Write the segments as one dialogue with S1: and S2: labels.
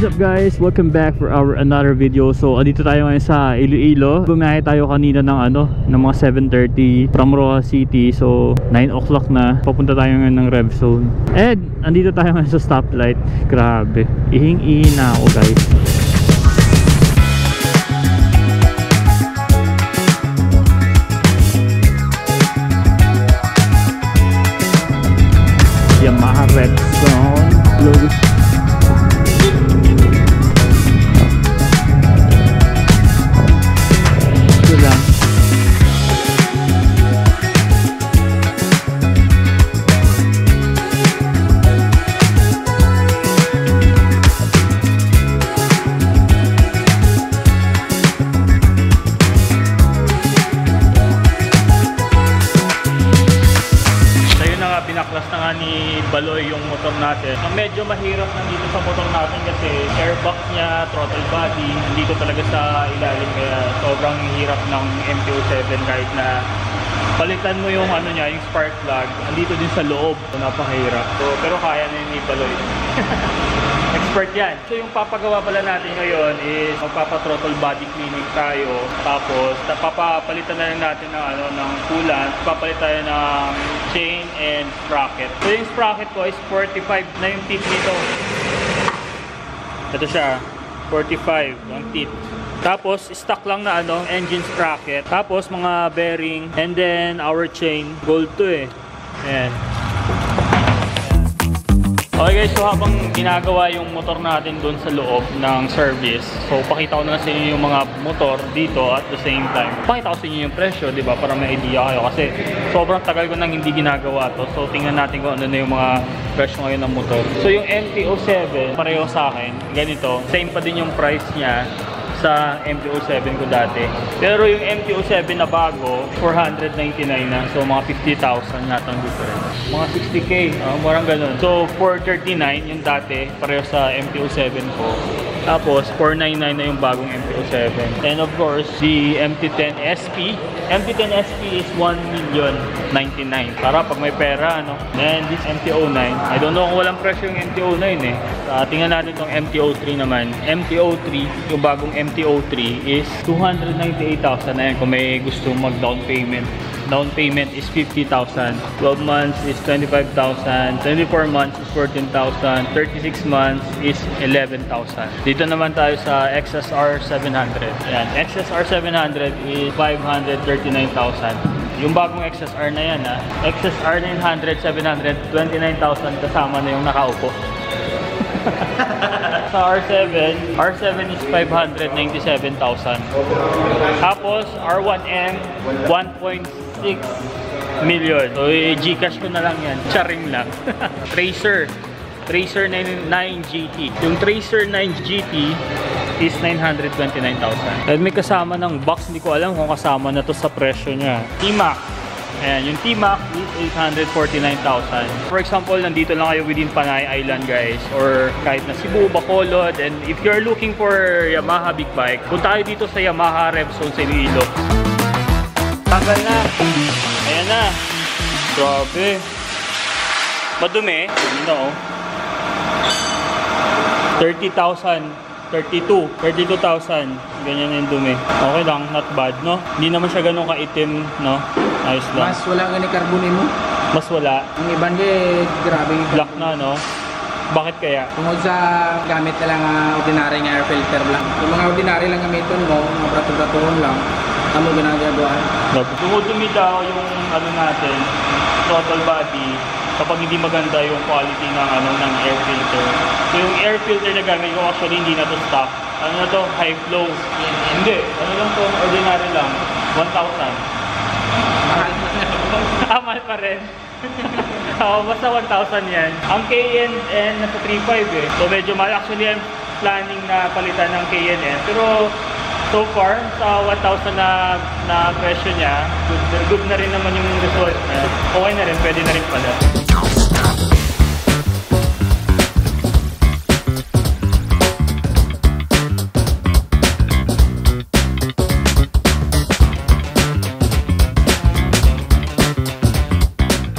S1: What's up guys? Welcome back for our another video. So andito tayo ngayon sa Iloilo. Bumiyahe tayo kanina ng mga 7:30 from Roxas City. So 9 o'clock na. Papunta tayo ngayon ng Rev Zone. And andito tayo ngayon sa stoplight. Grabe. Ihing-ihi na ako guys. Yamaha Rev Zone. Logo. Pinaklas na nga ni Baloy yung motor natin. Ang medyo mahirap na dito sa motor natin kasi airbox niya, throttle body, nandito talaga sa ilalim kaya sobrang hirap ng MT-07 kahit na palitan mo yung niya, yung spark plug, andito din sa loob. So, napakahirap. So, pero kaya na ni Baloy. Expert yan. So yung papagawa pala natin ngayon is magpapa-throttle body cleaning tayo. Tapos papapalitan na lang natin ng coolant. Papalit tayo ng chain and sprocket. So yung sprocket ko is 45 na yung teeth nito. Ito siya, 45 ang teeth. Tapos stock lang na engine sprocket. Tapos mga bearing and then our chain, gold to Ayan. Okay guys, so habang ginagawa yung motor natin doon sa loob ng service, so pakita ko na sa inyo yung mga motor dito at the same time. Pakita ko sa inyo yung presyo, di ba? Para may idea kayo kasi sobrang tagal ko nang hindi ginagawa to. So tingnan natin kung ano na yung mga presyo ngayon ng motor. So yung MT-07, pareho sa akin, ganito. Same pa din yung price niya sa MT-07 ko dati. Pero yung MT-07 na bago, 499 na. So mga 50,000 yata ang difference. Mga 60k, parang ganun. So 439 yung dati, pareho sa MT-07 ko. Tapos 499 na yung bagong MT-07. And of course, the MT-10 SP. MT-10 SP is 1,099,000. Para pag may pera, And this MT-09, I don't know kung walang presyo yung MT-09 tingnan natin tong MT-03 naman. MT-03, yung bagong MT-03 is 298,000 na yan kung may gusto mag-down payment. Down payment is 50,000. 12 months is 25,000. 24 months is 14,000. 36 months is 11,000. Dito naman tayo sa XSR 700. Ayan, XSR 700 is 539,000. Yung bagong XSR na yan XSR 900, 700, 29,000 kasama na yung nakaupo. Sa R7 is 597,000. Tapos R1M 1.6 million. So Gcash ko na lang yan. Charing lang. Tracer 9 GT. Yung Tracer 9 GT is 929,000. And may kasama ng box, hindi ko alam kung kasama na to sa presyo niya. T-Max. Ayan, yung T-Max is 849,000. For example, nandito lang kayo within Panay Island guys, or kahit na Cebu, Bacolod, and if you're looking for Yamaha big bike, punta kayo dito sa Yamaha Rev Zone sa Iloilo. Tanggal na. Ayan na. Grabe. Madumi. Dumi na 30,000. 32,000. Ganyan na yung dumi. Okay lang, not bad, no? Hindi naman siya ganun kaitim, no? Ayos lang.
S2: Mas wala nga ni carbonin mo?
S1: Mas wala.
S2: Ang iban grabe.
S1: Black na, no? Bakit kaya?
S2: Tungkol sa gamit na lang ordinary nga air filter lang. Yung mga ordinary lang gamiton mo, mga prato-pratoon lang, ano ginagawa?
S1: Dumudumi daw yung natin, throttle body, kapag hindi maganda yung quality ng air filter. So yung air filter na gamit ko actually hindi na to stock. Ano na to? High flow. Hindi. Ano lang to? Ordinary lang. 1,000. Mahal pa rin. Basta 1,000 yan. Ang KNN nasa 3,500 So medyo mahal. Actually I'm planning na palitan ng KNN. Pero so far, sa 1,000 na presyo niya, good na rin naman yung result. Okay na rin. Pwede na rin pala.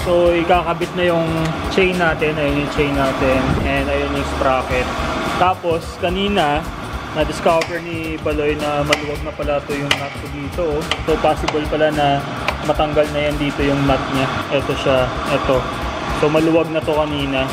S1: So ikakabit na yung chain natin, ayun yung chain natin, and ayun yung sprocket. Tapos kanina na-discover ni Baloy na maluwag na pala to yung nut ko dito. So possible pala na matanggal na yan dito yung nut niya. Ito siya, ito. So maluwag na to kanina.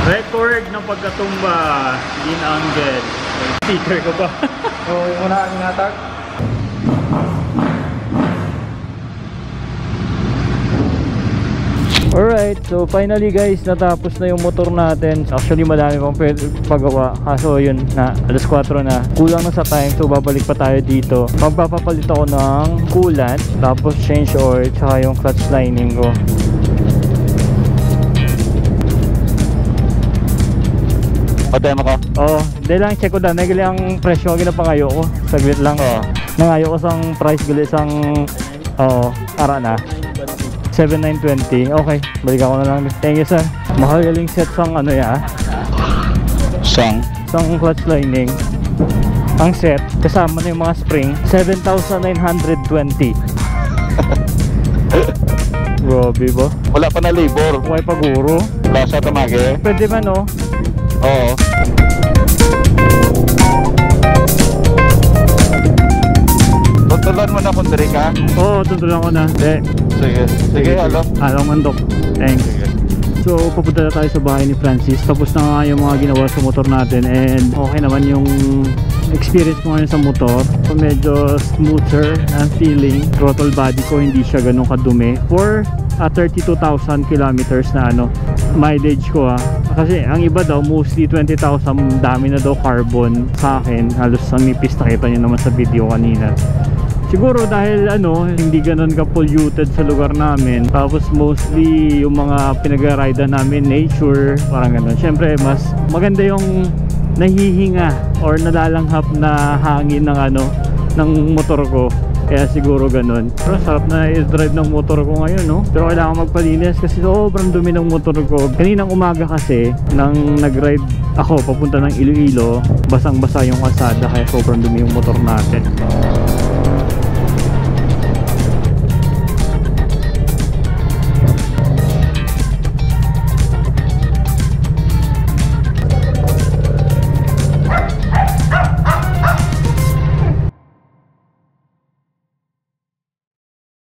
S1: Record ng pagkatumba, Dean Angel. Sticker ko pa.
S2: So, yung una ang inatag.
S1: Alright, so finally guys, natapos na yung motor natin. Actually madami pang pagawa. Kaso yun na, alas 4 na. Kulang na sa time, so babalik pa tayo dito. Magpapapalit ako ng coolant, tapos change oil, tsaka yung clutch lining ko.
S3: Patema ka?
S1: Oo, hindi lang check ko na. Nagali ang presyo ang ginapangayo ko. Saglit lang. Nangayo ko sang price gali isang ara na 7,920. Okay, balik ako na lang. Thank you sir. Mahal galing set sang ano ya? Sang clutch lining. Ang set kasama na yung mga spring 7,920. Grabe ba?
S3: Wala pa na labor.
S1: Okay paguro.
S3: Wala sa tamage.
S1: Pwede ba no?
S3: Oo. Tutulan mo na kung diri ka?
S1: Oo, tutulan ko na.
S3: Sige, alam.
S1: Alam mandok. Thanks.
S3: Sige.
S1: So pupunta na tayo sa bahay ni Francis. Tapos na nga yung mga ginawa sa motor natin. And okay naman yung experience ko ngayon sa motor. So medyo smoother ang feeling. Throttle body ko hindi siya ganun kadumi. For 32,000 kilometers na mileage ko kasi ang iba daw mostly 20,000, dami na daw carbon. Sa akin halos ang nipis, nakita nyo naman sa video kanina. Siguro dahil hindi ganun ka polluted sa lugar namin. Tapos mostly yung mga pinag-ride namin nature, parang ganun. Syempre mas maganda yung nahihinga or nalalanghap na hangin ng motor ko. Kaya siguro ganun. Pero sarap na i-drive ng motor ko ngayon, no? Pero kailangan magpalinis kasi sobrang dumi ng motor ko. Kaninang umaga kasi, nang nag-ride ako papunta ng Iloilo, basang-basa yung kalsada kaya sobrang dumi yung motor natin.